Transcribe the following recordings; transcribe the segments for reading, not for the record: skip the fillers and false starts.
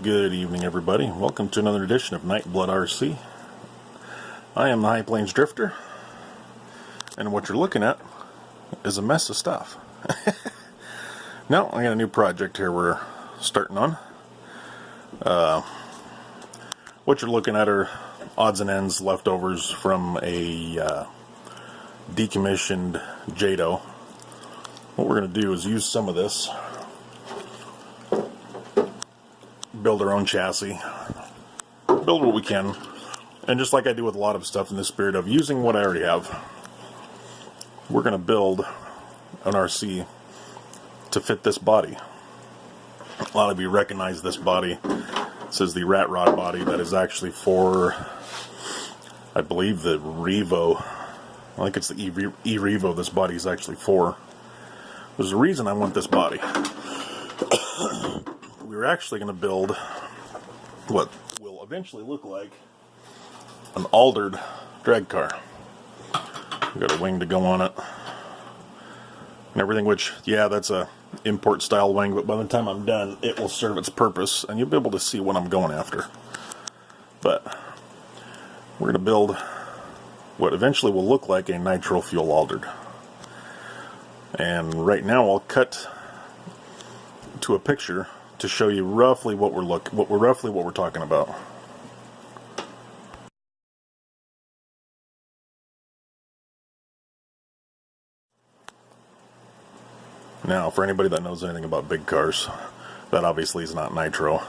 Good evening, everybody. Welcome to another edition of NightBlood RC. I am the High Plains Drifter, and what you're looking at is a mess of stuff. Now, I got a new project here we're starting on. What you're looking at are odds and ends, leftovers from a decommissioned Jado. What we're going to do is use some of this, build our own chassis, build what we can, and just like I do with a lot of stuff in the spirit of using what I already have, we're going to build an RC to fit this body. A lot of you recognize this body. This is the rat rod body that is actually for, I believe, the Revo. I think it's the E-Revo this body is actually for. There's a reason I want this body. We're actually going to build what will eventually look like an altered drag car. We've got a wing to go on it and everything, which, yeah, that's a import style wing, but by the time I'm done it will serve its purpose and you'll be able to see what I'm going after. But we're going to build what eventually will look like a nitro fuel altered. And right now I'll cut to a picture to show you roughly what we're talking about. Now, for anybody that knows anything about big cars, that obviously is not nitro.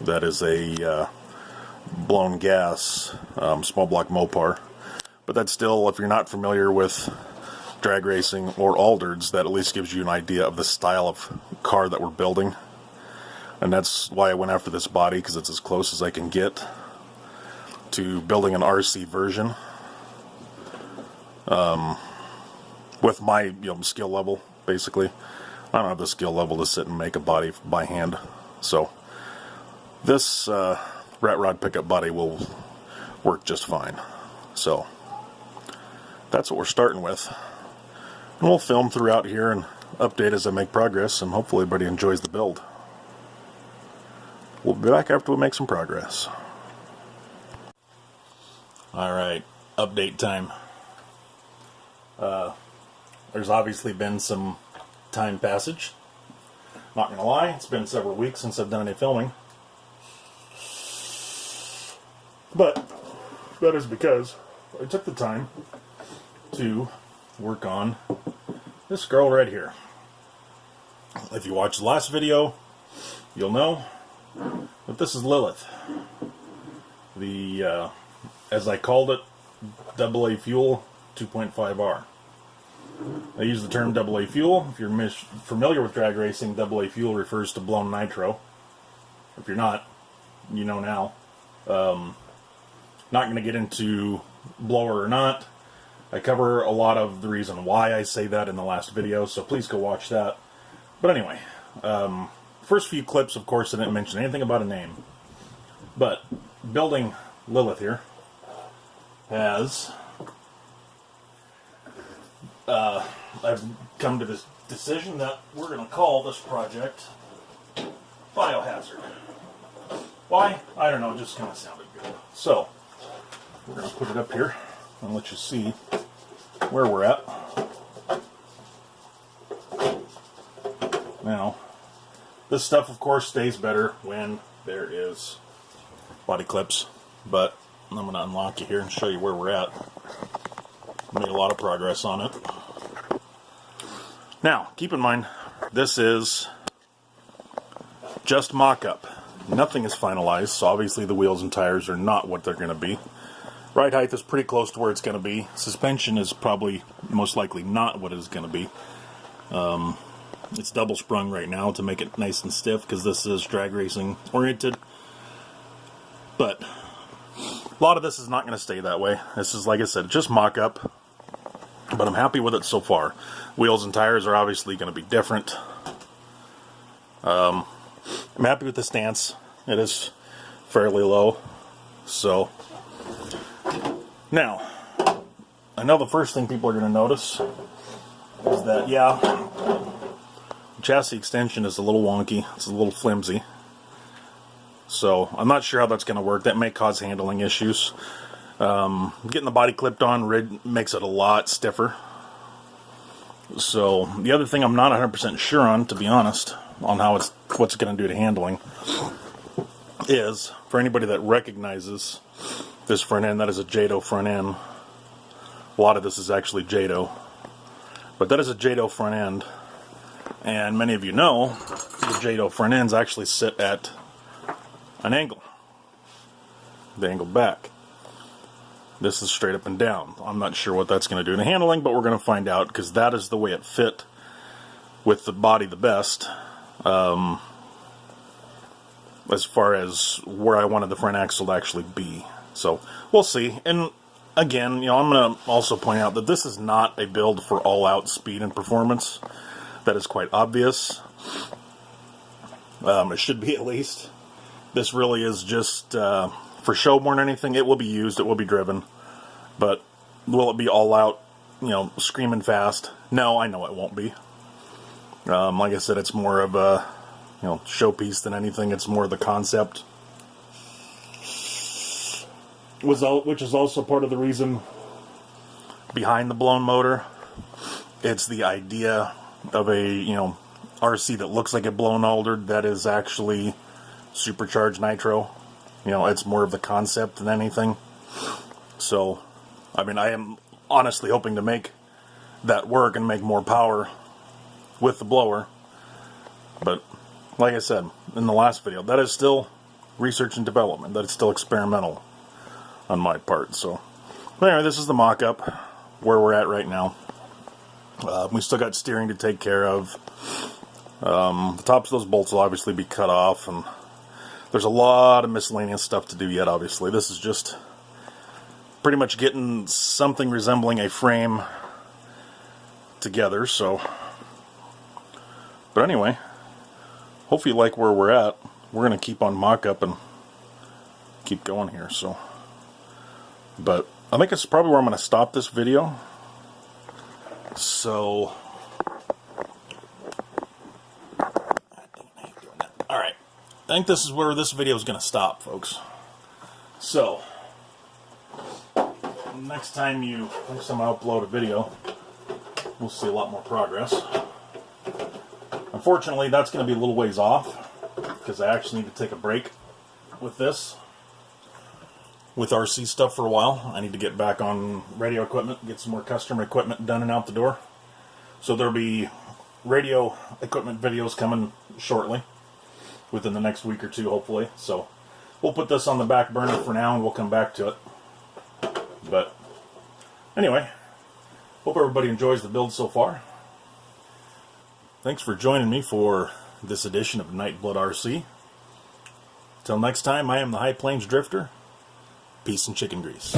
That is a blown gas small block Mopar. But that's still, if you're not familiar with drag racing or altereds, that at least gives you an idea of the style of car that we're building. And that's why I went after this body, because it's as close as I can get to building an RC version with my skill level. Basically, I don't have the skill level to sit and make a body by hand, so this rat rod pickup body will work just fine. So that's what we're starting with, and we'll film throughout here and update as I make progress, and hopefully everybody enjoys the build. We'll be back after we make some progress. Alright, update time. There's obviously been some time passage. Not gonna lie, it's been several weeks since I've done any filming. But that is because I took the time to work on this girl right here. If you watched the last video, you'll know that this is Lilith. The, as I called it, AA Fuel 2.5R. I use the term AA Fuel. If you're familiar with drag racing, AA Fuel refers to blown nitro. If you're not, you know now. Not going to get into blower or not. I cover a lot of the reason why I say that in the last video, so please go watch that. But anyway, first few clips, of course, I didn't mention anything about a name. But building Lilith here has... I've come to this decision that we're going to call this project Biohazard. Why? I don't know, it just kind of sounded good. So, we're going to put it up here and let you see where we're at. Now, this stuff, of course, stays better when there is body clips, but I'm going to unlock you here and show you where we're at. Made a lot of progress on it. Now, keep in mind, this is just mock-up. Nothing is finalized, so obviously the wheels and tires are not what they're going to be. Ride height is pretty close to where it's going to be. Suspension is probably most likely not what it is going to be. It's double sprung right now to make it nice and stiff because this is drag racing oriented. But a lot of this is not going to stay that way. This is, like I said, just mock-up. But I'm happy with it so far. Wheels and tires are obviously going to be different. I'm happy with the stance. It is fairly low. So, now, I know the first thing people are going to notice is that, yeah, the chassis extension is a little wonky. It's a little flimsy. So I'm not sure how that's going to work. That may cause handling issues. Getting the body clipped on makes it a lot stiffer. So the other thing I'm not 100% sure on, to be honest, on what's going to do to handling, is for anybody that recognizes this front end, that is a Jado front end. A lot of this is actually Jado, but that is a Jado front end, and many of you know the Jado front ends actually sit at an angle. The angle back. This is straight up and down. I'm not sure what that's going to do to handling, but we're going to find out, because that is the way it fit with the body the best, as far as where I wanted the front axle to actually be. So we'll see. And again, I'm going to also point out that this is not a build for all-out speed and performance. That is quite obvious. It should be, at least. This really is just for show more than anything. It will be used, it will be driven, but will it be all out, screaming fast? No, I know it won't be. Like I said, it's more of a showpiece than anything. It's more the concept, which is also part of the reason behind the blown motor. It's the idea of a RC that looks like a blown altered that is actually supercharged nitro. It's more of the concept than anything. So, I am honestly hoping to make that work and make more power with the blower. But, like I said in the last video, that is still research and development. That is still experimental on my part. So, anyway, this is the mock-up, where we're at right now. We still got steering to take care of. The tops of those bolts will obviously be cut off, and there's a lot of miscellaneous stuff to do yet, obviously. This is just pretty much getting something resembling a frame together, so. But anyway, hope you like where we're at. We're going to keep on mock-up and keep going here, so. But I think it's probably where I'm going to stop this video. So. Alright. I think this is where this video is going to stop, folks. So, next time I upload a video, we'll see a lot more progress. Unfortunately, that's going to be a little ways off, because I actually need to take a break with this, with RC stuff for a while. I need to get back on radio equipment, get some more customer equipment done and out the door. So there'll be radio equipment videos coming shortly, within the next week or two, hopefully. So we'll put this on the back burner for now, and we'll come back to it. But anyway, hope everybody enjoys the build so far. Thanks for joining me for this edition of NightBlood RC. Till next time, I am the High Plains Drifter. Peace and chicken grease.